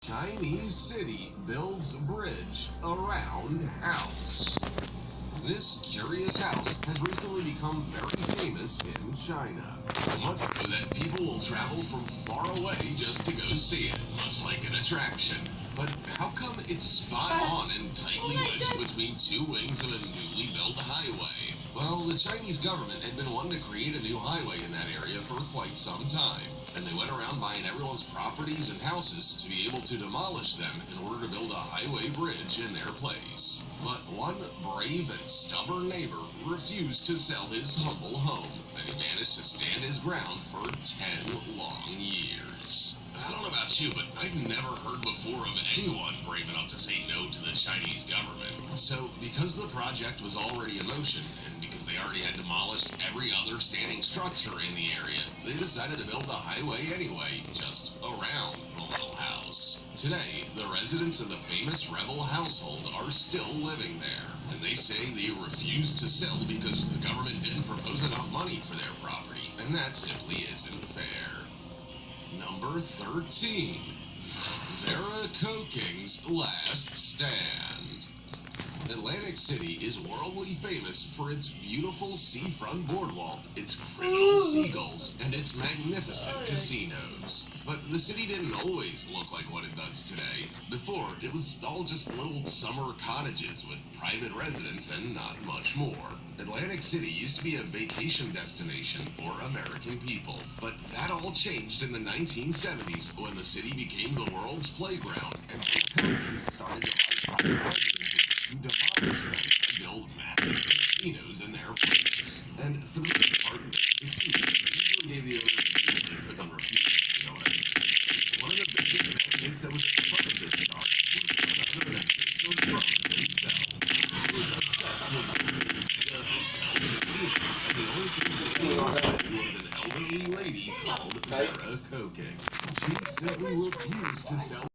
Chinese city builds bridge around house. This curious house has recently become very famous in China. Much so that people will travel from far away just to go see it, much like an attraction. But how come it's spot on and tightly wedged between two wings of a newly built highway? Well, the Chinese government had been wanting to create a new highway in that area for quite some time, and they went around buying everyone's properties and houses to be able to demolish them in order to build a highway bridge in their place. But one brave and stubborn neighbor refused to sell his humble home, and he managed to stand his ground for 10 long years. I don't know about you, but I've never heard before of anyone brave enough to say no to the Chinese government. So, because the project was already in motion, and because they already had demolished every other standing structure in the area, they decided to build a highway anyway, just around the little house. Today, the residents of the famous rebel household are still living there, and they say they refused to sell because the government didn't propose enough money for their property, and that simply isn't fair. Number 13. Veracochang's Last Stand. Atlantic City is worldly famous for its beautiful seafront boardwalk, its criminal seagulls, and its magnificent casinos. But the city didn't always look like what it does today. Before, it was all just little summer cottages with private residence and not much more. Atlantic City used to be a vacation destination for American people, but that all changed in the 1970s when the city became the world's playground and big companies started to buy private residences to demolish them and build massive casinos in their place. And for the most part, they succeeded. They usually gave the owners a deal they couldn't refuse to go ahead. One of the biggest magnets that was at the front of this job was none other than Mr. Trump himself. He was obsessed with the hotel casino, and the only thing standing on it was an elderly lady called Vera Coking. She simply refused to sell